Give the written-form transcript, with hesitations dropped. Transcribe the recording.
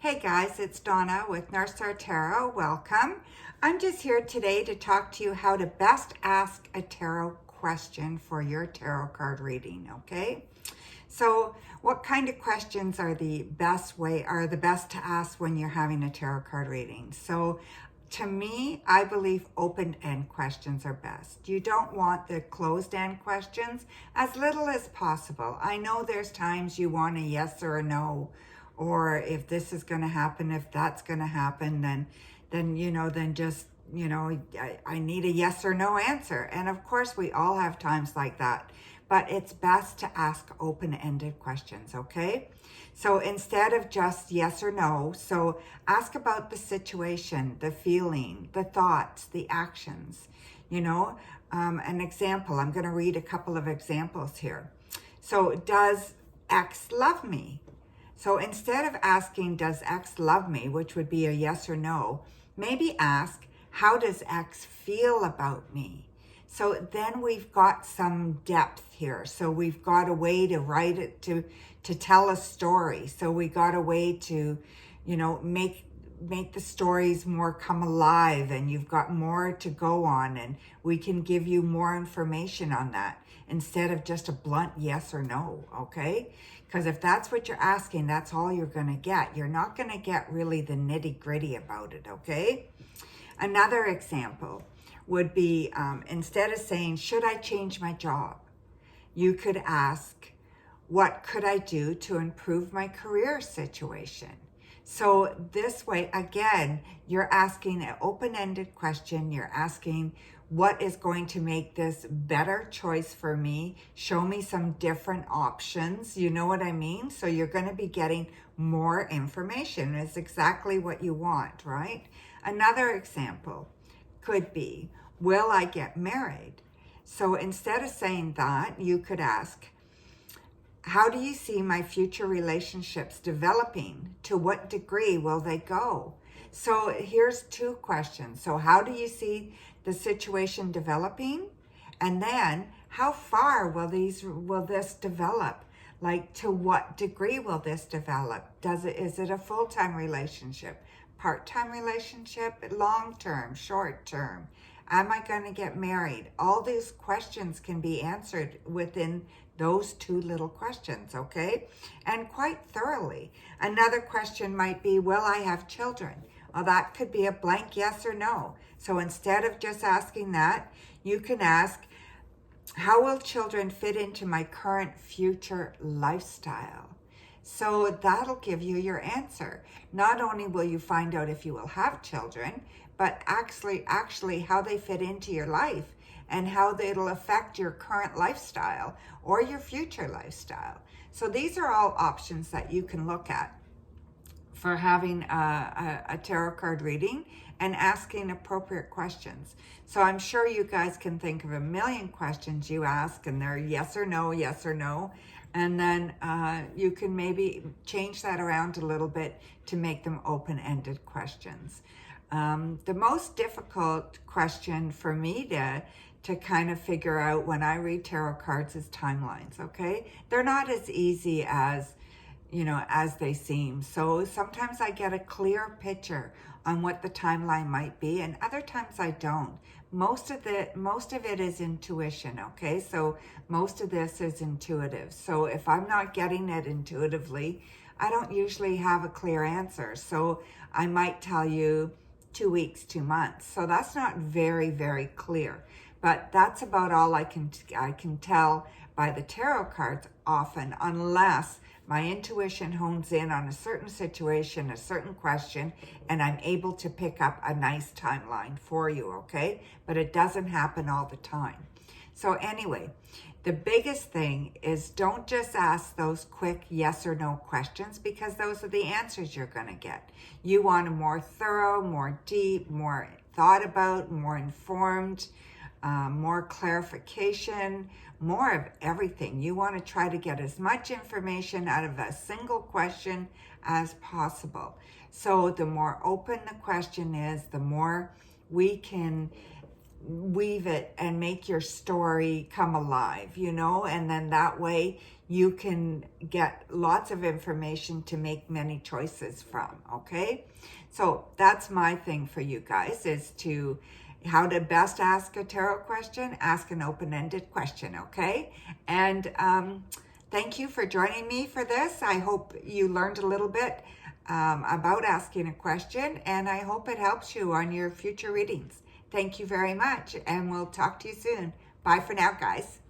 Hey guys, it's Donna with Northstar Tarot. Welcome. I'm just here today to talk to you how to best ask a tarot question for your tarot card reading, okay? So what kind of questions are the best to ask when you're having a tarot card reading? So to me, I believe open-end questions are best. You don't want the closed-end questions, as little as possible. I know there's times you want a yes or a no, or if this is going to happen, if that's going to happen, then I need a yes or no answer. And of course, we all have times like that. But it's best to ask open-ended questions, okay? So instead of just yes or no, so ask about the situation, the feeling, the thoughts, the actions. An example, I'm going to read a couple of examples here. So does X love me? So instead of asking, does X love me, which would be a yes or no, maybe ask, how does X feel about me? So then we've got some depth here. So we've got a way to write it, to tell a story. So we got a way to, make the stories more come alive, and you've got more to go on, and we can give you more information on that instead of just a blunt yes or no, okay? Because if that's what you're asking, that's all you're going to get. You're not going to get really the nitty-gritty about it, okay? Another example would be, instead of saying, should I change my job? You could ask, what could I do to improve my career situation? So this way, again, you're asking an open-ended question. You're asking, what is going to make this better choice for me? Show me some different options. You know what I mean? So you're going to be getting more information. It's exactly what you want, right? Another example could be, will I get married? So instead of saying that, you could ask, how do you see my future relationships developing? To what degree will they go? So here's two questions. So how do you see the situation developing? And then how far will this develop? Like, to what degree will this develop? Is it a full-time relationship, part-time relationship, long-term, short-term? Am I going to get married? All these questions can be answered within those two little questions, okay? And quite thoroughly. Another question might be, will I have children? Well, that could be a blank yes or no. So instead of just asking that, you can ask, how will children fit into my current future lifestyle? So that'll give you your answer. Not only will you find out if you will have children, but actually how they fit into your life and how it'll affect your current lifestyle or your future lifestyle. So these are all options that you can look at for having a tarot card reading and asking appropriate questions. So I'm sure you guys can think of a million questions you ask, and they're yes or no, yes or no. And then you can maybe change that around a little bit to make them open-ended questions. The most difficult question for me to kind of figure out when I read tarot cards is timelines, okay? They're not as easy as they seem. So sometimes I get a clear picture on what the timeline might be, and other times I don't. Most of it is intuition, okay? So most of this is intuitive. So if I'm not getting it intuitively, I don't usually have a clear answer. So I might tell you 2 weeks, 2 months. So that's not very, very clear. But that's about all I can tell by the tarot cards often, unless my intuition hones in on a certain situation, a certain question, and I'm able to pick up a nice timeline for you, okay? But it doesn't happen all the time. So anyway, the biggest thing is, don't just ask those quick yes or no questions, because those are the answers you're going to get. You want a more thorough, more deep, more thought about, more informed, more clarification, more of everything. You want to try to get as much information out of a single question as possible. So the more open the question is, the more we can weave it and make your story come alive, you know, and then that way you can get lots of information to make many choices from, okay? So that's my thing for you guys, is to how to best ask a tarot question. Ask an open-ended question, okay? And thank you for joining me for this. I hope you learned a little bit about asking a question, and I hope it helps you on your future readings. Thank you very much, and we'll talk to you soon. Bye for now, guys.